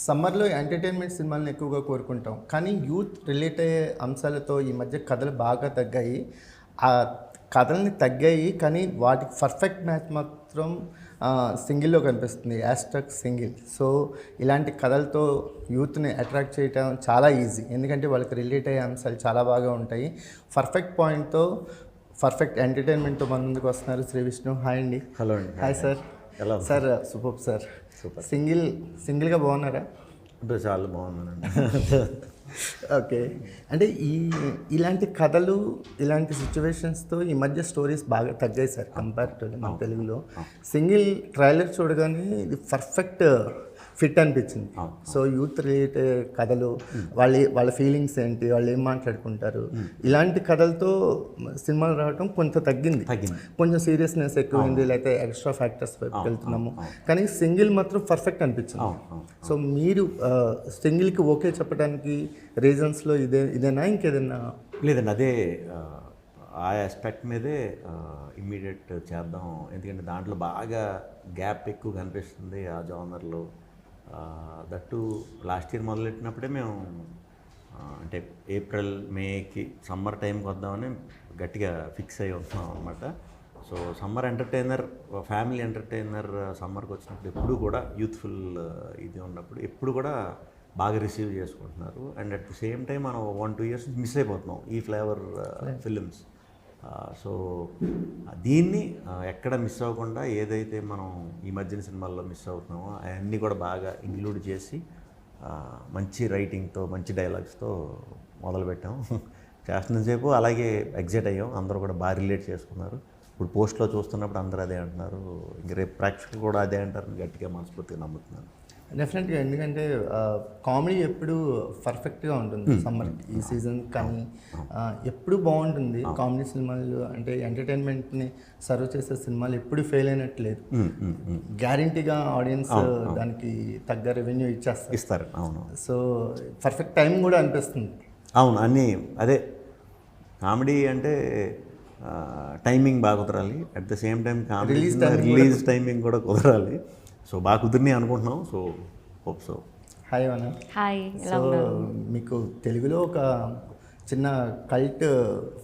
సమ్మర్లో ఎంటర్టైన్మెంట్ సినిమాలను ఎక్కువగా కోరుకుంటాం, కానీ యూత్ రిలేట్ అయ్యే అంశాలతో ఈ మధ్య కథలు బాగా తగ్గాయి. ఆ కథల్ని తగ్గాయి, కానీ వాటికి పర్ఫెక్ట్ మ్యాచ్ మాత్రం సింగిల్లో కనిపిస్తుంది. Hashtag single. సో ఇలాంటి కథలతో యూత్ని అట్రాక్ట్ చేయటం చాలా ఈజీ, ఎందుకంటే వాళ్ళకి రిలేట్ అయ్యే అంశాలు చాలా బాగా ఉంటాయి. పర్ఫెక్ట్ పాయింట్తో, పర్ఫెక్ట్ ఎంటర్టైన్మెంట్తో మన ముందుకు వస్తున్నారు శ్రీ విష్ణు. హాయ్ అండి. హలో అండి. Hi sir. ఎలా సార్ సూపర్ సార్. సూపర్. సింగిల్గా బాగున్నారా? అంటే చాలా బాగున్నానండి. ఓకే. అంటే ఇలాంటి కథలు, ఇలాంటి సిచ్యువేషన్స్తో ఈ మధ్య స్టోరీస్ బాగా తగ్గాయి సార్ కంపారిటివ్లీ మన తెలుగులో. సింగిల్ ట్రైలర్ చూడగానే ఇది పర్ఫెక్ట్ ఫిట్ అనిపించింది. సో యూత్ రిలేటెడ్ కథలు, వాళ్ళ ఫీలింగ్స్ ఏంటి, వాళ్ళు ఏం మాట్లాడుకుంటారు, ఇలాంటి కథలతో సినిమాలు రావడం కొంత తగ్గింది. కొంచెం సీరియస్నెస్ ఎక్కువైంది, లేకపోతే ఎక్స్ట్రా ఫ్యాక్టర్స్ వైపుకి వెళ్తున్నాము. కానీ సింగిల్ మాత్రం పర్ఫెక్ట్ అనిపించింది. సో మీరు సింగిల్కి ఓకే చెప్పడానికి రీజన్స్లో ఇదేనా ఇంకేదన్నా? లేదండి, అదే ఆ ఆస్పెక్ట్ మీదే ఇమ్మీడియట్ చేద్దాం. ఎందుకంటే దాంట్లో బాగా గ్యాప్ ఎక్కువ కనిపిస్తుంది ఆ జానర్లో. దట్టు లాస్ట్ ఇయర్ మొదలెట్టినప్పుడే మేము అంటే ఏప్రిల్ మేకి సమ్మర్ టైంకి వద్దామని గట్టిగా ఫిక్స్ అయ్యి ఉంటున్నాం అనమాట. So summer entertainer, family entertainer సమ్మర్కి వచ్చినప్పుడు ఎప్పుడు కూడా యూత్ఫుల్ ఇది ఉన్నప్పుడు ఎప్పుడు కూడా బాగా రిసీవ్ చేసుకుంటున్నారు. And at the same time మనం 1-2 years మిస్ అయిపోతున్నాం ఈ ఫ్లేవర్ ఫిలిమ్స్. సో దీన్ని ఎక్కడ మిస్ అవ్వకుండా ఏదైతే మనం ఈ మధ్యన సినిమాల్లో మిస్ అవుతున్నామో అవన్నీ కూడా బాగా ఇంక్లూడ్ చేసి మంచి రైటింగ్తో, మంచి డైలాగ్స్తో మొదలుపెట్టాం. చేస్తున్నంతసేపు అలాగే ఎగ్జైట్ అయ్యాం, అందరూ కూడా బాగా రిలేట్ చేసుకున్నారు. ఇప్పుడు పోస్ట్లో చూస్తున్నప్పుడు అందరూ అదే అంటున్నారు, ఇంక రేపు ప్రేక్షకులు కూడా అదే అంటారు గట్టిగా మనస్ఫూర్తిగా నమ్ముతున్నాను. డెఫినెట్గా, ఎందుకంటే కామెడీ ఎప్పుడు పర్ఫెక్ట్గా ఉంటుంది సమ్మర్ ఈ సీజన్. కానీ ఎప్పుడు బాగుంటుంది కామెడీ సినిమాలు. అంటే ఎంటర్టైన్మెంట్ని సర్వ్ చేసే సినిమాలు ఎప్పుడు ఫెయిల్ అయినట్లేదు. గ్యారంటీగా ఆడియన్స్ దానికి తగ్గ రెవెన్యూ ఇస్తారు. అవును. సో పర్ఫెక్ట్ టైం కూడా అనిపిస్తుంది. అవును, అన్నీ అదే. కామెడీ అంటే టైమింగ్ బాగా కుదరాలి, at the same time release timing కూడా కుదరాలి. సో బాగా కుదిరినాయి అనుకుంటున్నాం. So hope so. హాయ్ అన్న. హాయ్. సో మీకు తెలుగులో ఒక చిన్న కల్ట్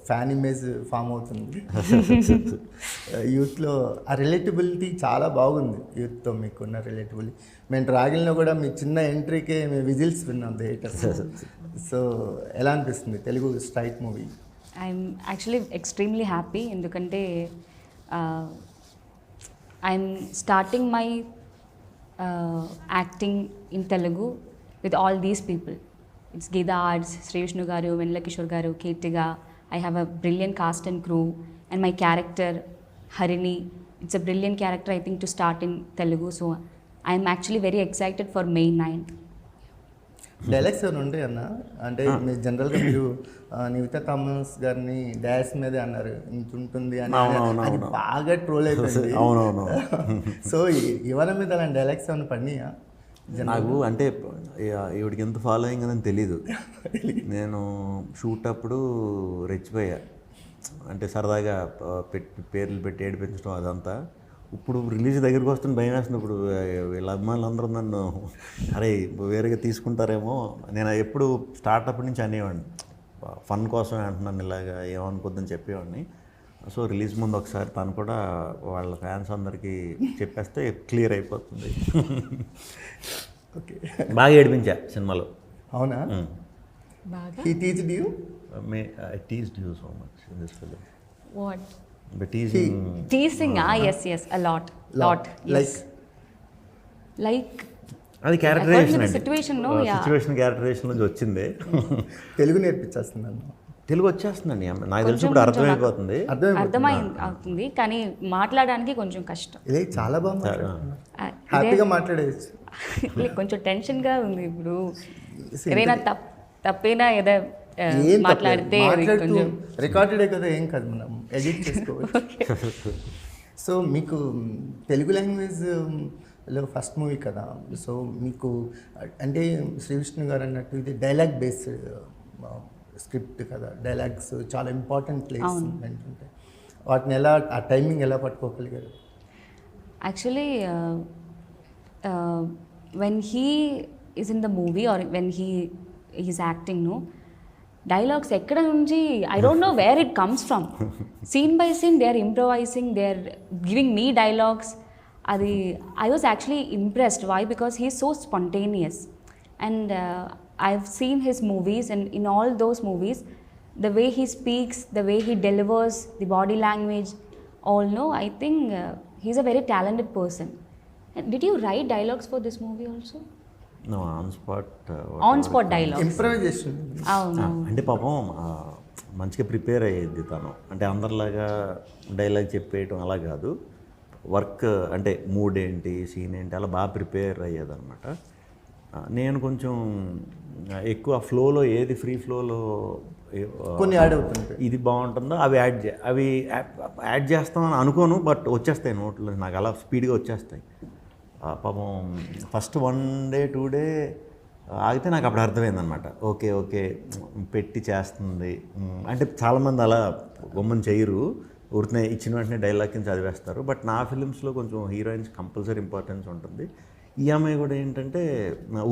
ఫ్యాన్ ఇమేజ్ ఫామ్ అవుతుంది యూత్లో. ఆ రిలేటబిలిటీ చాలా బాగుంది యూత్తో మీకున్న రిలేటబిలిటీ. మేము డ్రాగన్లో కూడా మీ చిన్న ఎంట్రీకే మేము విజిల్స్ విన్నాం థియేటర్స్. సో ఎలా అనిపిస్తుంది Telugu straight movie? I'm actually extremely happy, ఎందుకంటే I'm starting my acting in Telugu with all these people. It's Geetha Arts, Sree Vishnu garu, Vennela Kishore garu, కీర్తిగా. I have a brilliant cast and crew, and my character Harini, it's a brilliant character I think to start in Telugu. So I'm actually very excited for May 9th. Dialogues ఏమైనా ఉంటాయి అన్న? అంటే మీరు జనరల్గా మీరు Nivitha Thomas గారిని dash మీదే అన్నారు, ఇంత ఉంటుంది అని, అది బాగా ట్రోల్ అయిపోయింది. అవునవును. సో ఇవాళ మీద అలాంటి డైలాగ్స్ ఏమైనా పడినాయా? నాకు అంటే ఈవిడికి ఎంత ఫాలోయింగ్ అని తెలీదు. నేను షూట్ అప్పుడు రెచ్చిపోయా, అంటే సరదాగా పేర్లు పెట్టి ఏడిపించడం అదంతా. ఇప్పుడు రిలీజ్ దగ్గరికి వస్తుంది భయం వేస్తుంది. ఇప్పుడు వీళ్ళ అభిమానులు అందరూ నన్ను అరే వేరేగా తీసుకుంటారేమో. నేను ఎప్పుడు స్టార్టప్ నుంచి అనేవాడిని, ఫన్ కోసమే అంటున్నాను, ఇలాగా ఏమనుకోద్దని చెప్పేవాడిని. సో రిలీజ్ ముందు ఒకసారి తను కూడా వాళ్ళ ఫ్యాన్స్ అందరికీ చెప్పేస్తే క్లియర్ అయిపోతుంది. ఓకే, బాగా ఏడిపించా సినిమాలో. అవునా? He teased you? I teased you so much in this film. What? But teasing. Yes, a lot. Yes. Like అది క్యారెక్టరైజేషన్, సిచ్యువేషన్ క్యారెక్టరైజేషన్ నుంచి వచ్చింది. తెలుగు నేర్పించేస్తున్నాను. తెలుగు వచ్చేస్తుందండి, నాకు తెలిసి ఇప్పుడు అర్థమైపోతుంది. అవుతుంది, కానీ మాట్లాడడానికి కొంచెం కష్టం. ఇదే చాలా బాగా హ్యాపీగా మాట్లాడేది. కొంచెం టెన్షన్గా ఉంది ఇప్పుడు. ఏదైనా తప్పైనా ఏదో మాట్లాడితే రికార్డెడే కదా, ఏం కాదు, మనం ఎడిట్ చేసుకోవచ్చు. సో మీకు తెలుగు లాంగ్వేజ్లో ఫస్ట్ మూవీ కదా, సో మీకు అంటే శ్రీ విష్ణు గారు అన్నట్టు ఇది డైలాగ్ బేస్డ్ స్క్రిప్ట్ కదా, డైలాగ్స్ చాలా ఇంపార్టెంట్ ప్లేస్ ఉంటాయి. వాటిని ఎలా, ఆ టైమింగ్ ఎలా పట్టుకోగలిగారు? Actually when he is in the movie or when he's acting, no, dialogues ekkada nunchi I don't know where it comes from. Scene by scene they are improvising, they are giving me dialogues. Adi I was actually impressed. Why? Because he's so spontaneous. And I've seen his movies, and in all those movies the way he speaks, the way he delivers, the body language, all, no, I think he's a very talented person. And did you write dialogues for this movie also? No, on spot. On spot dialogues. Improvisation. అవును. అంటే పాపం మంచిగా prepare అయ్యేది తను. అంటే అందరిలాగా dialogue చెప్పేయటం అలా కాదు. వర్క్ అంటే మూడ్ ఏంటి, సీన్ ఏంటి, అలా బాగా ప్రిపేర్ అయ్యేదన్నమాట. నేను కొంచెం ఎక్కువ ఫ్లోలో, ఏది ఫ్రీ ఫ్లోలో కొన్ని యాడ్ అవుతుంటాయి, ఇది బాగుంటుందో అవి యాడ్ చేస్తామని అనుకోను, బట్ వచ్చేస్తాయి నోట్లో, నాకు అలా స్పీడ్గా వచ్చేస్తాయి. పాపం ఫస్ట్ 1 day 2 day ఆగితే నాకు అప్పుడు అర్థమైందనమాట. ఓకే పెట్టి చేస్తుంది అంటే. చాలామంది అలా గొమ్మని చేయరు, ఊరినే ఇచ్చిన వెంటనే డైలాగ్ కింద చదివేస్తారు. బట్ నా ఫిలిమ్స్లో కొంచెం హీరోయిన్స్ కంపల్సరీ ఇంపార్టెన్స్ ఉంటుంది. ఈ అమ్మాయి కూడా ఏంటంటే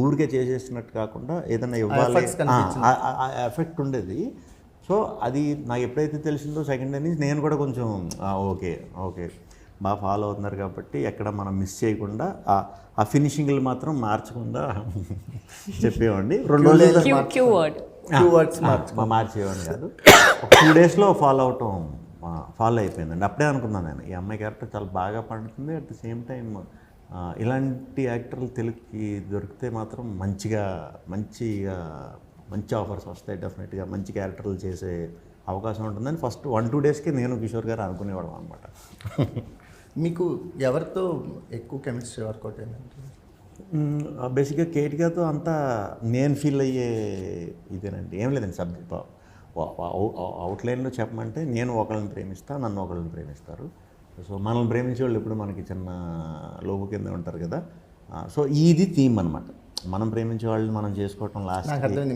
ఊరికే చేసేసినట్టు కాకుండా ఏదైనా ఇవ్వాలి, ఆ ఎఫెక్ట్ ఉండేది. సో అది నాకు ఎప్పుడైతే తెలిసిందో సెకండ్ డే నుంచి నేను కూడా కొంచెం ఓకే బాగా ఫాలో అవుతున్నారు కాబట్టి ఎక్కడ మనం మిస్ చేయకుండా ఆ ఫినిషింగ్లు మాత్రం మార్చకుండా చెప్పేవాడిని. 2 రోజులు మార్చేవాడిని కాదు, ఒక 2 daysలో ఫాలో అయిపోయిందండి. అప్పుడే అనుకున్నాను నేను, ఈ అమ్మాయి క్యారెక్టర్ చాలా బాగా పండుతుంది. అట్ ది సేమ్ టైం ఇలాంటి యాక్టర్లు తెలుగుకి దొరికితే మాత్రం మంచి ఆఫర్స్ వస్తాయి డెఫినెట్గా, మంచి క్యారెక్టర్లు చేసే అవకాశం ఉంటుందని ఫస్ట్ 1-2 daysకే నేను కిషోర్ గారు అనుకునేవాడు అనమాట. మీకు ఎవరితో ఎక్కువ కెమిస్ట్రీ వర్కౌట్ అయిందంటే? బేసిక్గా కేటిగాతో అంతా నేను ఫీల్ అయ్యే ఇదేనండి, ఏం లేదండి. సబ్జెక్ట్ అవుట్లైన్లో చెప్పమంటే నేను ఒకళ్ళని ప్రేమిస్తాను, నన్ను ఒకళ్ళని ప్రేమిస్తారు. సో మనల్ని ప్రేమించే వాళ్ళు ఎప్పుడు మనకి చిన్న లోపు కింద ఉంటారు కదా. సో ఇది థీమ్ అనమాట, మనం ప్రేమించే వాళ్ళని మనం చేసుకోవటం. లాస్ట్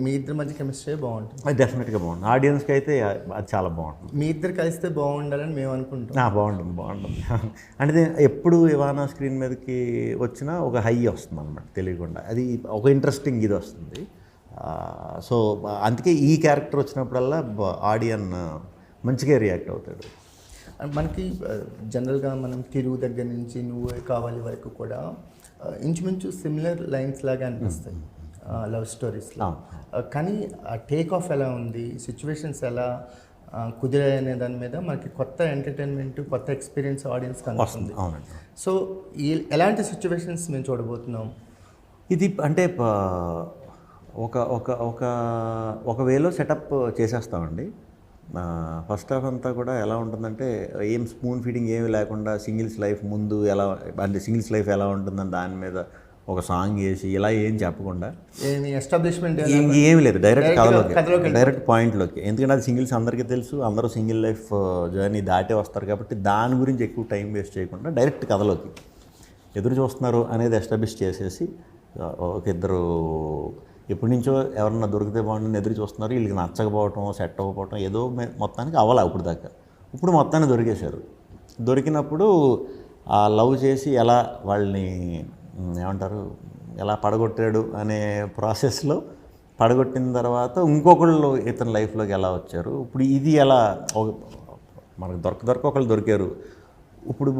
మీ ఇద్దరి మధ్య కెమిస్ట్రీ బాగుంటుంది, అది డెఫినెట్గా బాగుంటుంది. ఆడియన్స్కి అయితే అది చాలా బాగుంటుంది. మీ ఇద్దరు కలిస్తే బాగుండాలని మేము అనుకుంటాం. బాగుంటుంది. అంటే ఎప్పుడు ఇవానా స్క్రీన్ మీదకి వచ్చినా ఒక హై వస్తుంది అనమాట, తెలియకుండా. అది ఒక ఇంట్రెస్టింగ్ ఇది వస్తుంది. సో అందుకే ఈ క్యారెక్టర్ వచ్చినప్పుడల్లా ఆడియన్ మంచిగా రియాక్ట్ అవుతాడు. మనకి జనరల్గా మనం తిరుగు దగ్గర నుంచి నువ్వే కావాలి వరకు కూడా ఇంచుమించు సిమిలర్ లైన్స్ లాగా అనిపిస్తాయి లవ్ స్టోరీస్లో. కానీ ఆ టేక్ ఆఫ్ ఎలా ఉంది, సిచ్యువేషన్స్ ఎలా కుదిరాయి అనే దాని మీద మనకి కొత్త ఎంటర్టైన్మెంట్, కొత్త ఎక్స్పీరియన్స్ ఆడియన్స్కి అందుతుంది. సో ఎలాంటి సిచ్యువేషన్స్ మేము చూడబోతున్నాం? ఇది అంటే ఒక వేలో సెటప్ చేసేస్తామండి. ఫస్ట్ హాఫ్ అంతా కూడా ఎలా ఉంటుందంటే ఏం స్పూన్ ఫీడింగ్ ఏమి లేకుండా సింగిల్స్ లైఫ్ ముందు ఎలా, అంటే సింగిల్స్ లైఫ్ ఎలా ఉంటుందని దాని మీద ఒక సాంగ్ వేసి ఇలా ఏం చెప్పకుండా, ఎస్టాబ్లిష్మెంట్ ఏమి లేదు, డైరెక్ట్ కథలోకి, డైరెక్ట్ పాయింట్లోకి. ఎందుకంటే అది సింగిల్స్ అందరికీ తెలుసు, అందరూ సింగిల్ లైఫ్ జర్నీ దాటే వస్తారు కాబట్టి దాని గురించి ఎక్కువ టైం వేస్ట్ చేయకుండా డైరెక్ట్ కథలోకి ఎదురు చూస్తున్నారు అనేది ఎస్టాబ్లిష్ చేసేసి, ఒక ఇద్దరు ఎప్పటి నుంచో ఎవరన్నా దొరికితే బాగుంటుంది ఎదురు చూస్తున్నారు, వీళ్ళకి నచ్చకపోవటం, సెట్ అవ్వకపోవటం ఏదో మొత్తానికి అవ్వాలి. ఇప్పుడు మొత్తాన్ని దొరికేశారు. దొరికినప్పుడు ఆ లవ్ చేసి ఎలా వాళ్ళని ఏమంటారు, ఎలా పడగొట్టాడు అనే ప్రాసెస్లో పడగొట్టిన తర్వాత ఇంకొకళ్ళు ఇతని లైఫ్లోకి ఎలా వచ్చారు, ఇప్పుడు ఇది ఎలా మనకు ఒకళ్ళు దొరికారు, ఇప్పుడు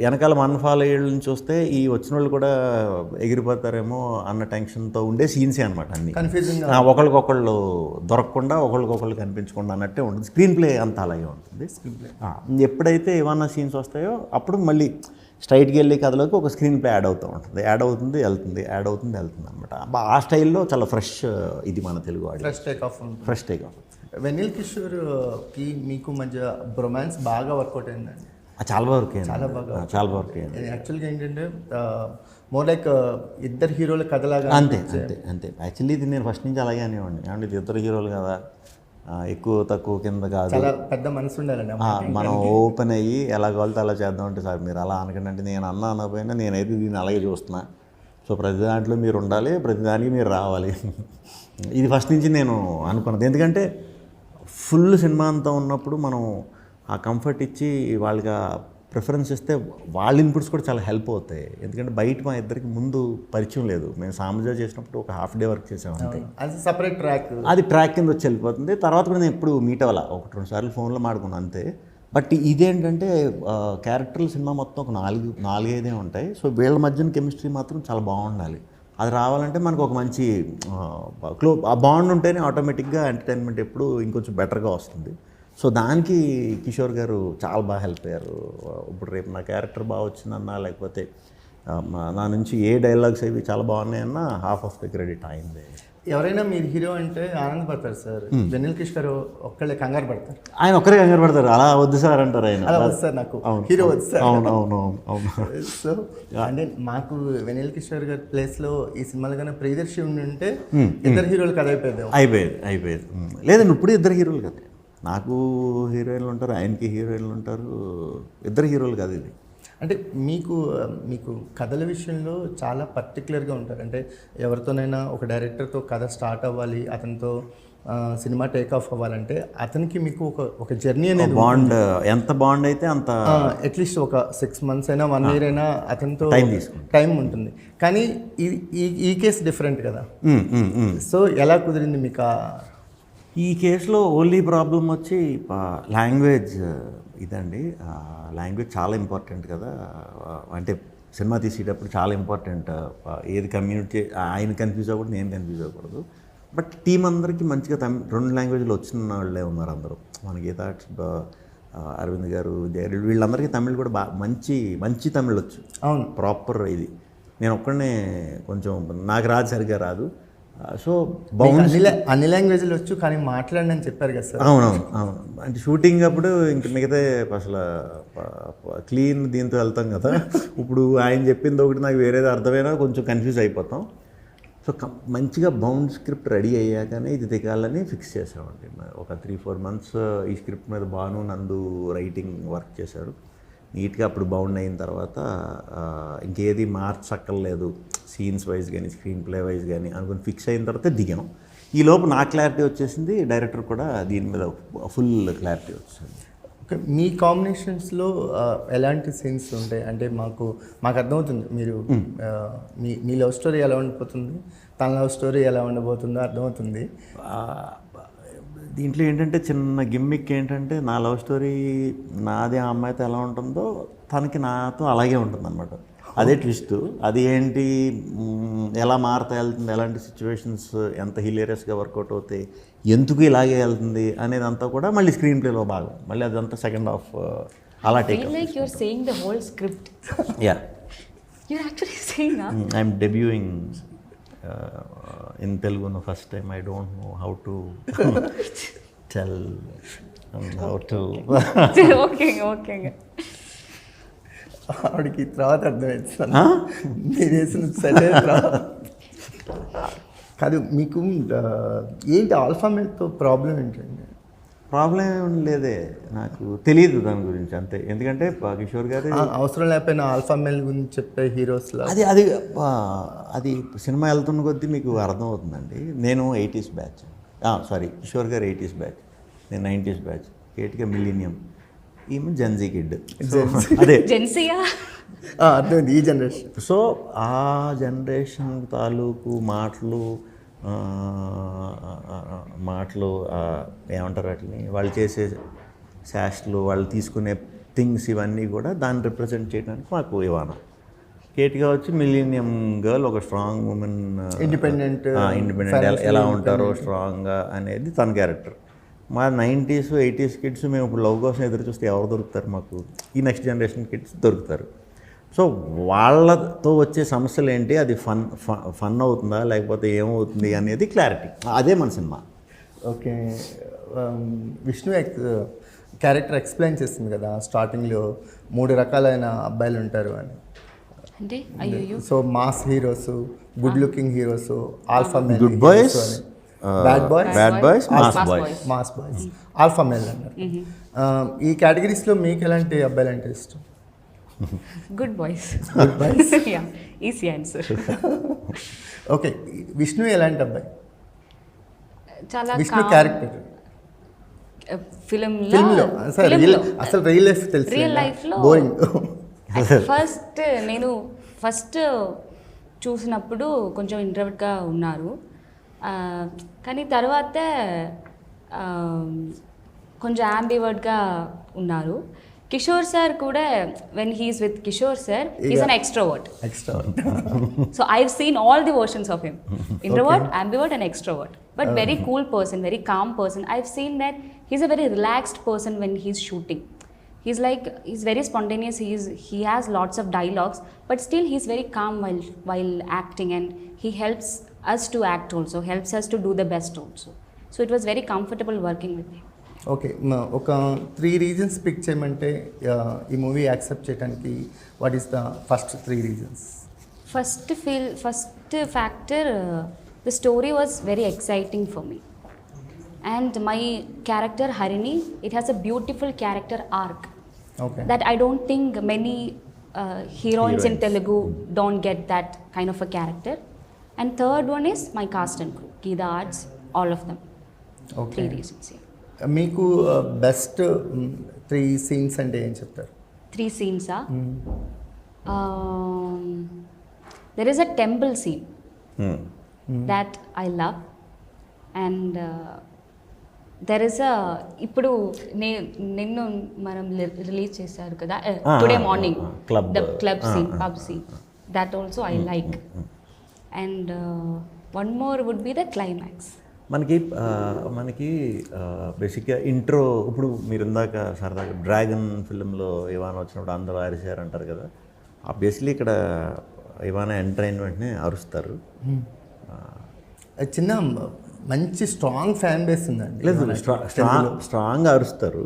వెనకాల మన ఫాలో అయ్యేళ్ళని చూస్తే ఈ వచ్చిన వాళ్ళు కూడా ఎగిరిపోతారేమో అన్న టెన్షన్తో ఉండే సీన్సే అనమాట. అన్ని కన్ఫ్యూజింగ్, ఒకళ్ళకొకళ్ళు దొరకకుండా ఒకళ్ళకొకళ్ళు కనిపించకుండా అన్నట్టే ఉంటుంది. స్క్రీన్ ప్లే అంతా అలాగే ఉంటుంది. ఎప్పుడైతే ఏమన్నా సీన్స్ వస్తాయో అప్పుడు మళ్ళీ స్ట్రైట్కి వెళ్ళి కథలోకి ఒక స్క్రీన్ ప్లే యాడ్ అవుతుంది, వెళ్తుంది అనమాట. ఆ స్టైల్లో చాలా ఫ్రెష్ ఇది మన తెలుగు ఫ్రెష్ టేక్ ఆఫ్. వెన్నెల కిషోర్కి మీకు మధ్య రొమాన్స్ బాగా వర్కౌట్ అయిందండి. చాలా బాగా వర్క్ అయింది. యాక్చువల్గా ఏంటంటే మోర్ లైక్ ఇద్దరు హీరోల కథలాగా. అంతే. యాక్చువల్లీ ఇది నేను ఫస్ట్ నుంచి అలాగే అనేవాడిని, ఏమంటే ఇది ఇద్దరు హీరోలు కదా, ఎక్కువ తక్కువ కింద కాదు, చాలా పెద్ద మనసు ఉండాలండి. మనం ఓపెన్ అయ్యి ఎలా కావాలితే అలా చేద్దాం. అంటే సార్ మీరు అలా అనకండి, నేను అనకపోయినా నేనైతే దీన్ని అలాగే చూస్తున్నా. సో ప్రతి దాంట్లో మీరు ఉండాలి, ప్రతి దానికి మీరు రావాలి. ఇది ఫస్ట్ నుంచి నేను అనుకున్నది. ఎందుకంటే ఫుల్ సినిమా అంతా ఉన్నప్పుడు మనం ఆ కంఫర్ట్ ఇచ్చి వాళ్ళకి ప్రిఫరెన్స్ ఇస్తే వాళ్ళ ఇన్పుట్స్ కూడా చాలా హెల్ప్ అవుతాయి. ఎందుకంటే బయట మా ఇద్దరికి ముందు పరిచయం లేదు. మేము సామజా చేసినప్పుడు ఒక హాఫ్ డే వర్క్ చేసాం అంతే. అది సపరేట్ ట్రాక్. అది ట్రాక్ కింద వచ్చి వెళ్ళిపోతుంది. తర్వాత కూడా నేను ఎప్పుడు మీట్ అవ్వాల, 1-2 సార్లు ఫోన్లో మాడుకున్నాను అంతే. బట్ ఇదేంటంటే క్యారెక్టర్లు సినిమా మొత్తం ఒక 4-5 ఉంటాయి. సో వీళ్ళ మధ్యన కెమిస్ట్రీ మాత్రం చాలా బాగుండాలి. అది రావాలంటే మనకు ఒక మంచి ఆ బాండ్ ఉంటేనే ఆటోమేటిక్గా ఎంటర్టైన్మెంట్ ఎప్పుడు ఇంకొంచెం బెటర్గా వస్తుంది. సో దానికి కిషోర్ గారు చాలా బాగా హెల్ప్ అయ్యారు. ఇప్పుడు రేపు నా క్యారెక్టర్ బాగా వచ్చిందన్నా, లేకపోతే నా నుంచి ఏ డైలాగ్స్ అవి చాలా బాగున్నాయన్నా హాఫ్ ఆఫ్ ద క్రెడిట్ అయింది. ఎవరైనా మీరు హీరో అంటే ఆనందపడతారు సార్. వెన్నెల కిషోర్ గారు ఒక్కళ్ళే కంగారు పడతారు. ఆయన ఒక్కరే కంగారు పడతారు. అలా వద్దు సార్ అంటారు ఆయన. అలా వద్దు సార్, నాకు హీరో వద్దు సార్. అవును. సో అంటే మాకు వెన్నెల కిషోర్ గారి ప్లేస్లో ఈ సినిమాలో కానీ ప్రియదర్శి ఉంటే ఇద్దరు హీరోలు కదా అయిపోయేది. లేదండి, ఇప్పుడు ఇద్దరు హీరోలు కదా. నాకు హీరోయిన్లు ఉంటారు, ఆయనకి హీరోయిన్లు ఉంటారు. ఇద్దరు హీరోలు కాదు ఇది. అంటే మీకు కథల విషయంలో చాలా పర్టికులర్గా ఉంటారు. అంటే ఎవరితోనైనా ఒక డైరెక్టర్తో కథ స్టార్ట్ అవ్వాలి, అతనితో సినిమా టేక్ ఆఫ్ అవ్వాలంటే అతనికి మీకు ఒక జర్నీ అనేది బాండ్, ఎంత బాండ్ అయితే అంత అట్లీస్ట్ ఒక 6 months అయినా 1 year అయినా అతనితో టైం ఉంటుంది. కానీ ఈ కేసు డిఫరెంట్ కదా. సో ఎలా కుదిరింది మీకు? ఈ కేసులో ఓన్లీ ప్రాబ్లం వచ్చి లాంగ్వేజ్ ఇదండి. లాంగ్వేజ్ చాలా ఇంపార్టెంట్ కదా. అంటే సినిమా తీసేటప్పుడు చాలా ఇంపార్టెంట్. ఏది కమ్యూనిటీ ఆయన కన్ఫ్యూజ్ అవ్వకూడదు, నేను కన్ఫ్యూజ్ అవ్వకూడదు. బట్ టీం అందరికీ మంచిగా 2 లాంగ్వేజ్లో వచ్చిన వాళ్ళే ఉన్నారు అందరూ. మన గీతా అరవింద్ గారు, జయరెడ్డి, వీళ్ళందరికీ తమిళ్ కూడా బాగా మంచి తమిళ్ వచ్చు. అవును, ప్రాపర్ ఇది. నేను ఒక్కడనే కొంచెం నాకు రాదు, సరిగ్గా రాదు. సో బాగుంది. అన్ని లాంగ్వేజ్లు వచ్చు కానీ మాట్లాడని చెప్పారు కదా సార్. అవును. అంటే షూటింగ్ అప్పుడు ఇంక మిగతా అసలు క్లీన్ దీంతో వెళ్తాం కదా. ఇప్పుడు ఆయన చెప్పింది ఒకటి, నాకు వేరేది అర్థమైనా కొంచెం కన్ఫ్యూజ్ అయిపోతాం. సో మంచిగా బౌండ్ స్క్రిప్ట్ రెడీ అయ్యాకనే ఇది దిగాలని ఫిక్స్ చేసామండి. ఒక 3-4 months ఈ స్క్రిప్ట్ మీద బాను నందు రైటింగ్ వర్క్ చేశారు నీట్గా. అప్పుడు బౌండ్ అయిన తర్వాత ఇంకేది మార్చక్కర్లేదు, సీన్స్ వైజ్ కానీ స్క్రీన్ ప్లే వైజ్ కానీ అనుకుని ఫిక్స్ అయిన తర్వాత దిగాం. ఈ లోపు నా క్లారిటీ వచ్చేసింది, డైరెక్టర్ కూడా దీని మీద ఫుల్ క్లారిటీ వచ్చింది. ఓకే, మీ కాంబినేషన్స్లో ఎలాంటి సీన్స్ ఉంటాయి? అంటే మాకు అర్థమవుతుంది మీరు మీ లవ్ స్టోరీ ఎలా ఉండిపోతుంది, తన లవ్ స్టోరీ ఎలా ఉండబోతుందో అర్థమవుతుంది. దీంట్లో ఏంటంటే చిన్న గిమ్మిక్ ఏంటంటే, నా లవ్ స్టోరీ నాది ఆ అమ్మాయితో ఎలా ఉంటుందో తనకి నాతో అలాగే ఉంటుంది అనమాట. అదే ట్విస్ట్. అది ఏంటి, ఎలా మారుతా వెళ్తుంది, ఎలాంటి సిచ్యువేషన్స్ ఎంత హిలేరియస్గా వర్కౌట్ అవుతాయి, ఎందుకు ఇలాగే వెళ్తుంది అనేది అంతా కూడా మళ్ళీ స్క్రీన్ ప్లేలో భాగం. మళ్ళీ అదంతా సెకండ్ హాఫ్ అలా take. Like you're saying the whole script. Yeah. You're actually saying that. I'm debuting in Telugu the first time. I don't know how to tell how to. Okay. ఆవిడకి తర్వాత అర్థమైంది sir, మీరు వేసిన set కాదు. మీకు ఏంటి alpha మేల్తో problem ఏంటండి? Problem ఏం లేదే, నాకు తెలియదు దాని గురించి అంతే. ఎందుకంటే కిషోర్ గారు అవసరం లేకపోయినా ఆల్ఫా మేల్ గురించి చెప్పే హీరోస్లో అది సినిమా వెళ్తున్న కొద్దీ మీకు అర్థమవుతుందండి. నేను 80s బ్యాచ్, కిషోర్ గారు 80s బ్యాచ్, నేను 90s బ్యాచ్, కేటిగా మిలీనియం, ఈమె జెన్జీ కిడ్. అదే జెన్సీయా అర్థమైంది, ఈ జనరేషన్. సో ఆ జనరేషన్ తాలూకు మాటలు ఏమంటారు వాటిని, వాళ్ళు చేసే శాస్ట్లు, వాళ్ళు తీసుకునే థింగ్స్, ఇవన్నీ కూడా దాన్ని రిప్రజెంట్ చేయడానికి మాకు ఇవానా. కేట్గా వచ్చి మిలీనియం గర్ల్, ఒక స్ట్రాంగ్ ఉమెన్, ఇండిపెండెంట్ ఎలా ఉంటారో స్ట్రాంగ్గా అనేది తన క్యారెక్టర్. మా 90s 80s కిడ్స్ మేము ఇప్పుడు లవ్ కోసం ఎదురు చూస్తే ఎవరు దొరుకుతారు మాకు? ఈ నెక్స్ట్ జనరేషన్ కిడ్స్ దొరుకుతారు. సో వాళ్ళతో వచ్చే సమస్యలు ఏంటి, అది ఫన్ అవుతుందా లేకపోతే ఏమవుతుంది అనేది క్లారిటీ, అదే మన cinema. Okay, Vishnu character explain చేస్తుంది కదా స్టార్టింగ్లో 3 రకాలైన అబ్బాయిలు ఉంటారు అని. అంటే అయ్యో, so mass heroes, good looking heroes, alpha male, good boys, bad boys, mass boys, alpha male అన్నారు. ఈ కేటగిరీస్లో మీకు ఎలాంటి అబ్బాయిలు అంటే ఇష్టం? Good boys. Yeah, easy answer. Okay, Vishnu ఎలాంటి అబ్బాయి? చాలా విష్ణు క్యారెక్టర్ ఫిల్మ్లో అసలు రియల్ లైఫ్ తెలుసు, రియల్ లైఫ్లో బోరింగ్. ఫస్ట్ చూసినప్పుడు కొంచెం ఇంట్రవర్ట్గా ఉన్నారు, కానీ తర్వాత కొంచెం యాంబివర్ట్గా ఉన్నారు. కిషోర్ సార్ కూడా when he's with Kishore sir he's an extrovert. So I've seen all the versions of him, introvert, ambivert and extrovert, but very cool person, very calm person. I've seen that he's a very relaxed person when he's shooting. He's very spontaneous, he has lots of dialogues, but still he's very calm while acting, and he helps us to act also, helps us to do the best also. So it was very comfortable working with him. Okay, ఒక 3 reasons pick చేయమంటే ఈ movie accept చేయడానికి what is the first 3 reasons? First factor, the story was very exciting for me, and my character Harini, it has a beautiful character arc that I don't think many heroines in Telugu don't get that kind of a character. And third one is my cast and crew, Geetha Arts, all of them. 3 reasons. Yeah. మీకు best 3 scenes అంటే ఏం చెప్తారు? 3 scenes are there is a temple scene that I love, and there is a ఇప్పుడు నిన్ను మనం release చేశారు కదా today morning, the club scene, pub scene, that also I like. And one more would be the climax. మనకి బేసిక్గా intro, ఇప్పుడు మీరు ఇందాక సరదాగా డ్రాగన్ ఫిల్మ్లో ఇవాన్ వచ్చినప్పుడు అందరూ అరిచారు అంటారు కదా, ఆబ్వియస్లీ ఇక్కడ ఇవాన్ ఎంటర్ అయిన వెంటనే అరుస్తారు. చిన్న మంచి స్ట్రాంగ్ ఫ్యాన్ బేస్ ఉందండి. లేదు, స్ట్రాంగ్ అరుస్తారు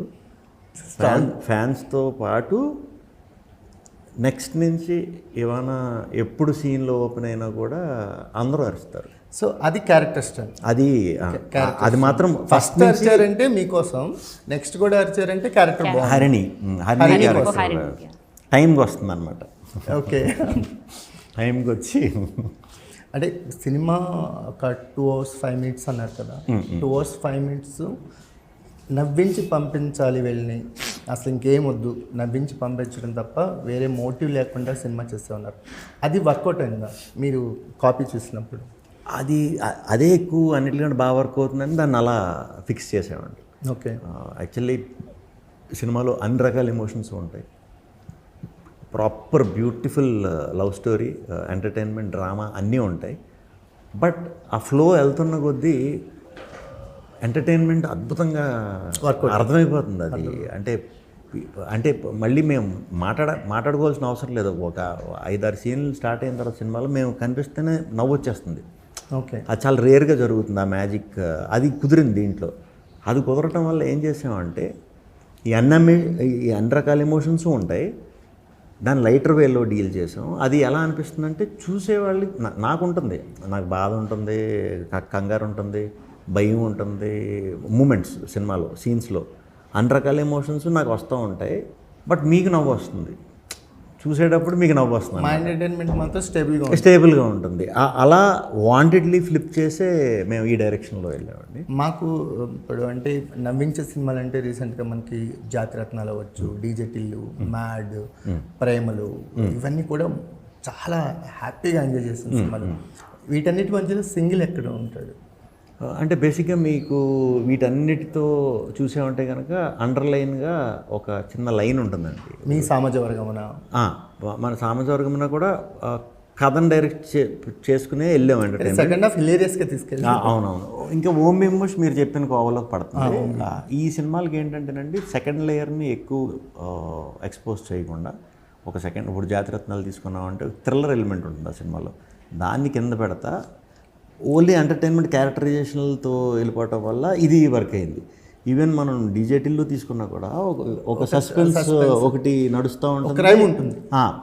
ఫ్యాన్స్తో పాటు. నెక్స్ట్ నుంచి ఏమైనా ఎప్పుడు సీన్లో ఓపెన్ అయినా కూడా అందరూ అరుస్తారు. సో అది క్యారెక్టర్ స్టైల్, అది మాత్రం ఫస్ట్ అరిచారంటే మీకోసం, నెక్స్ట్ కూడా అరిచారంటే క్యారెక్టర్ హరిణి టైంకి వస్తుంది అనమాట. ఓకే, టైంకి వచ్చి అంటే సినిమా ఒక 2 hours 5 minutes అన్నారు కదా, 2 hours 5 minutes నవ్వించి పంపించాలి వెళ్ళి, అసలు ఇంకేం వద్దు, నవ్వించి పంపించడం తప్ప వేరే మోటివ్ లేకుండా సినిమా చేస్తూ ఉన్నారు. అది వర్కౌట్ అయిందా మీరు కాపీ చూసినప్పుడు? అదే ఎక్కువ అన్నిటికంటే బాగా వర్క్ అవుతుందని దాన్ని అలా ఫిక్స్ చేసామండి. ఓకే, యాక్చువల్లీ సినిమాలో అన్ని రకాల ఎమోషన్స్ ఉంటాయి. Proper beautiful love story, entertainment, drama అన్నీ ఉంటాయి. బట్ ఆ ఫ్లో వెళ్తున్న కొద్దీ ఎంటర్టైన్మెంట్ అద్భుతంగా అర్థమైపోతుంది. అది అంటే మళ్ళీ మేము మాట్లాడుకోవాల్సిన అవసరం లేదు. ఒక 5-6 సీన్లు స్టార్ట్ అయిన తర్వాత సినిమాలో మేము కనిపిస్తేనే నవ్వు వచ్చేస్తుంది. ఓకే, అది చాలా రేర్గా జరుగుతుంది ఆ మ్యాజిక్. అది కుదిరింది దీంట్లో. అది కుదరటం వల్ల ఏం చేసామంటే ఈ అన్ని రకాల ఎమోషన్స్ ఉంటాయి, దాన్ని లైటర్ వేలో డీల్ చేసాం. అది ఎలా అనిపిస్తుందంటే చూసేవాళ్ళకి, నాకు ఉంటుంది, నాకు బాధ ఉంటుంది, కంగారు ఉంటుంది, భయం ఉంటుంది, మూమెంట్స్ సినిమాలో సీన్స్లో అన్ని రకాల ఎమోషన్స్ నాకు వస్తూ ఉంటాయి. బట్ మీకు నవ్వు వస్తుంది చూసేటప్పుడు, మీకు నవ్వు వస్తుంది. మా ఎంటర్టైన్మెంట్ మాత్రం స్టేబుల్గా ఉంటుంది. అలా వాంటెడ్లీ ఫ్లిప్ చేసే మేము ఈ డైరెక్షన్లో వెళ్ళామండి. మాకు ఇప్పుడు అంటే నవ్వించే సినిమాలు అంటే రీసెంట్గా మనకి జాతిరత్నాలు అవ్వచ్చు, డీజే టిల్లు, మ్యాడ్, ప్రేమలు, ఇవన్నీ కూడా చాలా హ్యాపీగా ఎంజాయ్ చేస్తున్న సినిమాలు. వీటన్నిటి మధ్యలో సింగిల్ ఎక్కడ ఉంటాడు? అంటే బేసిక్గా మీకు వీటన్నిటితో చూసామంటే కనుక అండర్లైన్గా ఒక చిన్న లైన్ ఉంటుందండి. మీ సామాజ వర్గమున, మన సామాజ వర్గమున కూడా కథను డైరెక్ట్ చేసుకునే వెళ్ళామంటే సెకండ్ హాఫ్ హిలేరియస్గా తీసుకెళ్ళి. అవునవును, ఇంకా ఓం మెంబర్స్ మీరు చెప్పిన కోవలోకి పడుతుంది. ఈ సినిమాలకి ఏంటంటేనండి సెకండ్ లేయర్ని ఎక్కువ ఎక్స్పోజ్ చేయకుండా ఒక సెకండ్, ఇప్పుడు జాతిరత్నాలు తీసుకున్నామంటే థ్రిల్లర్ ఎలిమెంట్ ఉంటుంది ఆ సినిమాలో, దాన్ని కింద పెడతా ఓన్లీ ఎంటర్టైన్మెంట్ క్యారెక్టరైజేషన్లతో వెళ్ళిపోవటం వల్ల ఇది వర్క్ అయింది. ఈవెన్ మనం డీజేటీల్లో తీసుకున్నా కూడా ఒక సస్పెన్స్ ఒకటి నడుస్తూ ఉంటుంది,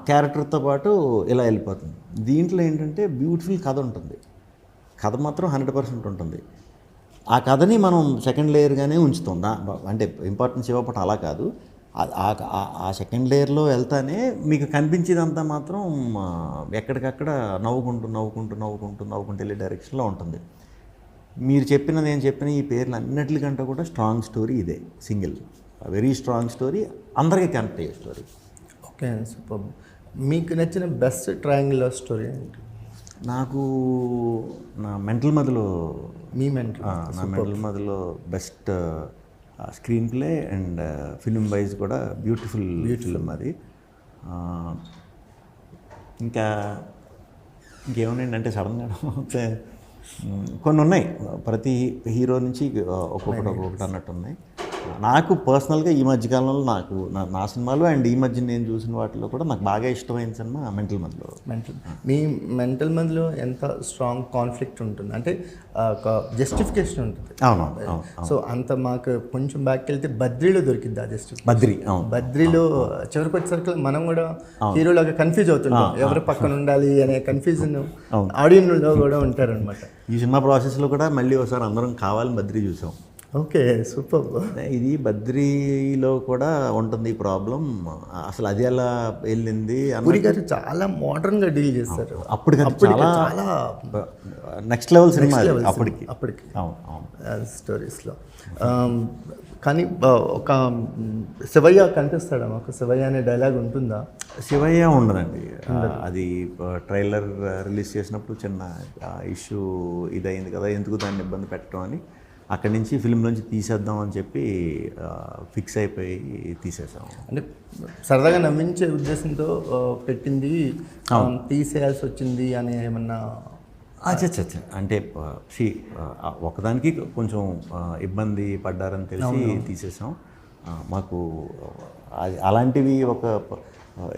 క్యారెక్టర్తో పాటు ఇలా వెళ్ళిపోతుంది. దీంట్లో ఏంటంటే బ్యూటిఫుల్ కథ ఉంటుంది, కథ మాత్రం 100% ఉంటుంది. ఆ కథని మనం సెకండ్ లేయర్గానే ఉంచుతాం. అంటే ఇంపార్టెన్స్ ఇవ్వకపోవటం అలా కాదు, ఆ సెకండ్ లేయర్లో వెళ్తానే మీకు కనిపించేదంతా మాత్రం ఎక్కడికక్కడ నవ్వుకుంటూ వెళ్ళే డైరెక్షన్లో ఉంటుంది. మీరు చెప్పిన నేను చెప్పిన ఈ పేర్లు అన్నిటికంటే కూడా స్ట్రాంగ్ స్టోరీ ఇదే, సింగిల్ వెరీ స్ట్రాంగ్ స్టోరీ, అందరికీ కనెక్ట్ అయ్యే స్టోరీ. Okay, super. మీకు నచ్చిన బెస్ట్ ట్రయాంగిల్ లవ్ స్టోరీ ఏంటి? నాకు నా మెంటల్ మదిలో మీ మెంటల్ నా మెంటల్ మదిలో best screen play and film wise కూడా బ్యూటిఫుల్ ఫిలిం అది. ఇంకేమున్నాయండి అంటే సడన్గా కొన్ని ఉన్నాయి, ప్రతి హీరో నుంచి ఒక్కొక్కటి అన్నట్టు ఉన్నాయి. నాకు పర్సనల్గా ఈ మధ్యకాలంలో నా సినిమాలు అండ్ ఈ మధ్య నేను చూసిన వాటిలో కూడా నాకు బాగా ఇష్టమైన సినిమా మెంటల్ మదిలో. మీ మెంటల్ మదిలో ఎంత స్ట్రాంగ్ కాన్ఫ్లిక్ట్ ఉంటుంది అంటే ఒక జస్టిఫికేషన్ ఉంటుంది. అవును. సో అంత మాకు కొంచెం బ్యాక్ వెళ్తే బద్రీలో దొరికింది ఆ జస్టిఫికేషన్. బద్రీలో చివరికి వచ్చేసరికి మనం కూడా హీరోలాగా కన్ఫ్యూజ్ అవుతుంటాం, ఎవరు పక్కన ఉండాలి అనే కన్ఫ్యూజన్ ఆడియన్లో కూడా ఉంటారనమాట. ఈ సినిమా ప్రాసెస్లో కూడా మళ్ళీ ఒకసారి అందరం కావాలని బద్రీ చూసాం. Okay, super. ఇది బద్రీలో కూడా ఉంటుంది ఈ ప్రాబ్లం, అసలు అది ఎలా వెళ్ళింది పూరి గారు చాలా మోడర్న్గా డీల్ చేస్తారు. అప్పుడు చాలా నెక్స్ట్ లెవెల్ సినిమా అప్పటికి స్టోరీస్లో. కానీ ఒక శివయ్య కనిపిస్తాడా? ఒక శివయ్య అనే డైలాగ్ ఉంటుందా? శివయ్య ఉండదండి, అది ట్రైలర్ రిలీజ్ చేసినప్పుడు చిన్న ఇష్యూ ఇదయింది కదా, ఎందుకు దాన్ని ఇబ్బంది పెట్టడం అని అక్కడి నుంచి ఫిల్మ్లోంచి తీసేద్దాం అని చెప్పి ఫిక్స్ అయిపోయి తీసేసాం. అంటే సరదాగా నమ్మించే ఉద్దేశంతో పెట్టింది, తీసేయాల్సి వచ్చింది అని ఏమన్నా? అంటే ఒకదానికి కొంచెం ఇబ్బంది పడ్డారని తెలిసి తీసేసాం. మాకు అలాంటివి ఒక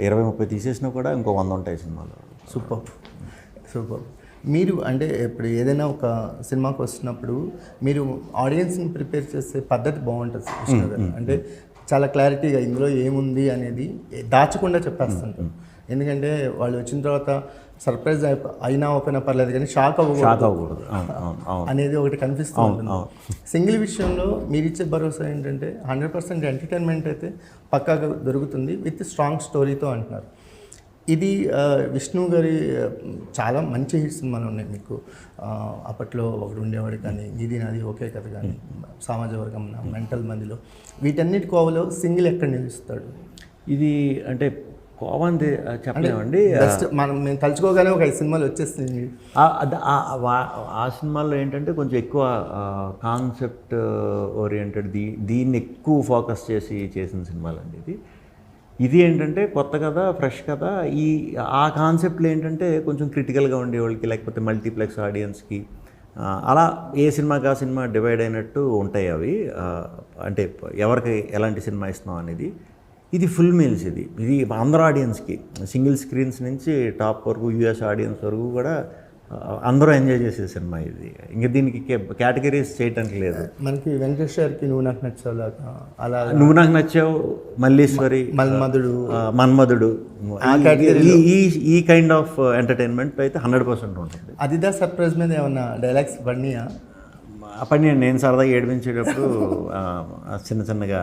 20-30 తీసేసినా కూడా ఇంకో 100 ఉంటాయి సినిమాలో. సూపర్. మీరు అంటే ఇప్పుడు ఏదైనా ఒక సినిమాకి వస్తున్నప్పుడు మీరు ఆడియన్స్ని ప్రిపేర్ చేసే పద్ధతి బాగుంటుంది విష్ణు గారు. అంటే చాలా క్లారిటీగా ఇందులో ఏముంది అనేది దాచకుండా చెప్పేస్తుంటారు. ఎందుకంటే వాళ్ళు వచ్చిన తర్వాత సర్ప్రైజ్ అయినా ఓపెన్ పర్లేదు కానీ షాక్ అవ్వకూడదు అనేది ఒకటి కనిపిస్తూ ఉంటుంది. సింగిల్ విషయంలో మీరు ఇచ్చే భరోసా ఏంటంటే 100% ఎంటర్టైన్మెంట్ అయితే పక్కాగా దొరుకుతుంది విత్ స్ట్రాంగ్ స్టోరీతో అంటున్నారు. ఇది విష్ణు గారి చాలా మంచి హిట్ సినిమాలు ఉన్నాయి మీకు. అప్పట్లో ఒకటి ఉండేవాడు కానీ, ఇది నాది ఒకే కథ కానీ, సామాజిక వర్గం, మెంటల్ మదిలో, వీటన్నిటి కోవలో సింగిల్ ఎక్కడ నిలుస్తాడు? ఇది అంటే కోవంది చెప్పలేమండి. మేము తలుచుకోగానే ఒక 5 సినిమాలు వచ్చేస్తుంది. ఆ సినిమాల్లో ఏంటంటే కొంచెం ఎక్కువ కాన్సెప్ట్ ఓరియంటెడ్, దీన్ని ఎక్కువ ఫోకస్ చేసిన సినిమాలండి. ఇది ఏంటంటే కొత్త కథ, ఫ్రెష్ కథ. ఆ కాన్సెప్ట్లు ఏంటంటే కొంచెం క్రిటికల్గా ఉండేవాళ్ళకి, లేకపోతే మల్టీప్లెక్స్ ఆడియన్స్కి, అలా ఏ సినిమాకి ఆ సినిమా డివైడ్ అయినట్టు ఉంటాయి అవి. అంటే ఎవరికి ఎలాంటి సినిమా ఇస్తున్నాం అనేది. ఇది ఫుల్ మీల్స్, ఇది అందరూ ఆడియన్స్కి, సింగిల్ స్క్రీన్స్ నుంచి టాప్ వరకు, యూఎస్ ఆడియన్స్ వరకు కూడా అందరూ ఎంజాయ్ చేసే సినిమా ఇది. ఇంకా దీనికి కేటగిరీస్ చేయటానికి లేదు. మనకి వెంకటేష్ గారికి నువ్వు నాకు నచ్చావు, అలా నువ్వు నాకు నచ్చావు, మల్లీశ్వరి, మన్మధుడు, ఈ కైండ్ ఆఫ్ ఎంటర్టైన్మెంట్ అయితే 100% ఉంటుంది. అదిదా సర్ప్రైజ్ మీద ఏమన్నా డైలాగ్స్ పడినాయా? నేను సరదాగా ఏడిపించేటప్పుడు చిన్నగా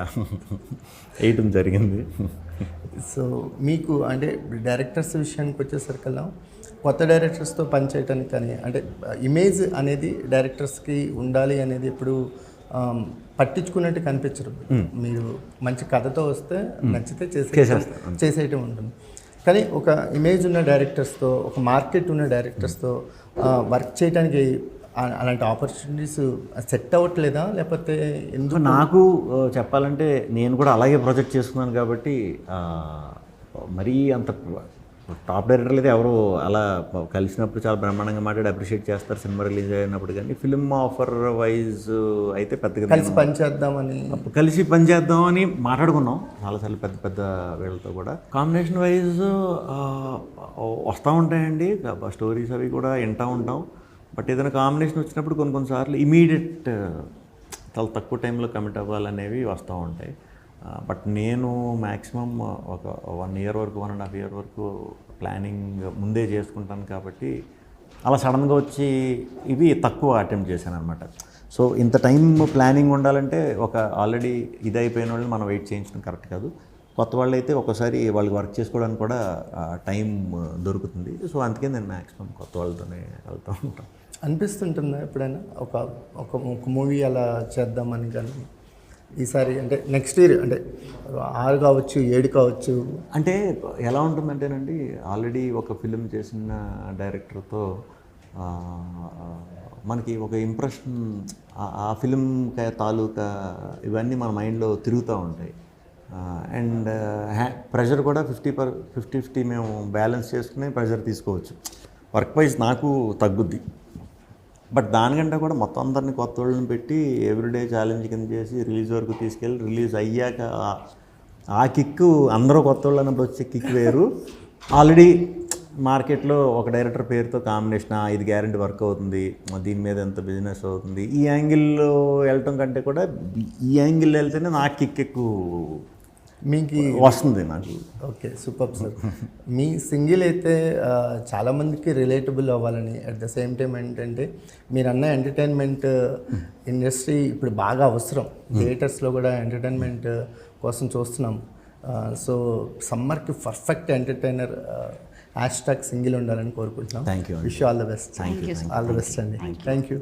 వేయటం జరిగింది. సో మీకు అంటే డైరెక్టర్స్ విషయానికి వచ్చేసరికల్లా కొత్త డైరెక్టర్స్తో పనిచేయటానికి కానీ, అంటే ఇమేజ్ అనేది డైరెక్టర్స్కి ఉండాలి అనేది ఎప్పుడు పట్టించుకున్నట్టు కనిపించరు. మీరు మంచి కథతో వస్తే నచ్చితే చేసేయటం ఉంటుంది. కానీ ఒక ఇమేజ్ ఉన్న డైరెక్టర్స్తో, ఒక మార్కెట్ ఉన్న డైరెక్టర్స్తో వర్క్ చేయడానికి అలాంటి ఆపర్చునిటీస్ సెట్ అవ్వట్లేదా? లేకపోతే ఎందుకు? నాకు చెప్పాలంటే నేను కూడా అలాగే ప్రొజెక్ట్ చేసుకున్నాను కాబట్టి మరీ అంత టాప్ డైరెక్టర్లు అయితే ఎవరు అలా కలిసినప్పుడు చాలా బ్రహ్మాండంగా మాట్లాడి అప్రిషియేట్ చేస్తారు సినిమా రిలీజ్ అయినప్పుడు. కానీ ఫిల్మ్ ఆఫర్ వైజ్ అయితే పెద్దగా కలిసి పనిచేద్దామని మాట్లాడుకున్నాం చాలాసార్లు పెద్ద వీళ్ళతో కూడా. కాంబినేషన్ వైజ్ వస్తూ ఉంటాయండి స్టోరీస్, అవి కూడా వింటూ ఉంటాం. బట్ ఏదైనా కాంబినేషన్ వచ్చినప్పుడు కొన్నిసార్లు ఇమీడియట్ చాలా తక్కువ టైంలో కమిట్ అవ్వాలనేవి వస్తూ ఉంటాయి. బట్ నేను మ్యాక్సిమం ఒక 1 ఇయర్ వరకు, 1.5 ఇయర్ వరకు ప్లానింగ్ ముందే చేసుకుంటాను కాబట్టి అలా సడన్గా వచ్చి ఇవి తక్కువ అటెంప్ట్ చేశాను అనమాట. సో ఇంత టైం ప్లానింగ్ ఉండాలంటే ఆల్రెడీ ఇది అయిపోయిన వాళ్ళు మనం వెయిట్ చేయించడం కరెక్ట్ కాదు. కొత్త వాళ్ళు అయితే ఒకసారి వాళ్ళకి వర్క్ చేసుకోవడానికి కూడా టైం దొరుకుతుంది. సో అందుకే నేను మ్యాక్సిమం కొత్త వాళ్ళతోనే వెళ్తూ ఉంటాను. అనిపిస్తుంటుందా ఎప్పుడైనా ఒక ఒక ఒక మూవీ అలా చేద్దామని కానీ ఈసారి అంటే నెక్స్ట్ ఇయర్ అంటే 6 కావచ్చు 7 కావచ్చు. అంటే ఎలా ఉంటుందంటేనండి, ఆల్రెడీ ఒక ఫిలిం చేసిన డైరెక్టర్తో మనకి ఒక ఇంప్రెషన్, ఆ ఫిలిం తాలూకా ఇవన్నీ మన మైండ్లో తిరుగుతూ ఉంటాయి. అండ్ ప్రెషర్ కూడా 50-50 మేము బ్యాలెన్స్ చేసుకుని ప్రెషర్ తీసుకోవచ్చు. వర్క్ వైజ్ నాకు తగ్గుద్ది, బట్ దానికంటే కూడా మొత్తం అందరినీ కొత్త వాళ్ళని పెట్టి ఎవ్రీడే ఛాలెంజ్ కింద చేసి రిలీజ్ వరకు తీసుకెళ్ళి రిలీజ్ అయ్యాక ఆ కిక్కు అందరూ కొత్త వాళ్ళు అన్నప్పుడు వచ్చే కిక్ వేరు. ఆల్రెడీ మార్కెట్లో ఒక డైరెక్టర్ పేరుతో కాంబినేషన్, ఇది గ్యారెంటీ వర్క్ అవుతుంది, దీని మీద ఎంత బిజినెస్ అవుతుంది, ఈ యాంగిల్లో వెళ్ళటం కంటే కూడా ఈ యాంగిల్ వెళ్తేనే నాకు కిక్ ఎక్కువ మీకు వస్తుంది నాకు. Okay, super sir. మీ సింగిల్ అయితే చాలామందికి రిలేటబుల్ అవ్వాలని, అట్ ద సేమ్ టైం ఏంటంటే మీరు అన్న ఎంటర్టైన్మెంట్ ఇండస్ట్రీ ఇప్పుడు బాగా అవసరం. థియేటర్స్లో కూడా ఎంటర్టైన్మెంట్ కోసం చూస్తున్నాం. సో సమ్మర్కి పర్ఫెక్ట్ ఎంటర్టైనర్ #సింగిల్ ఉండాలని కోరుకుంటున్నాం. Thank you. Wish all the best. Thank you so all the best అండి. Thank you.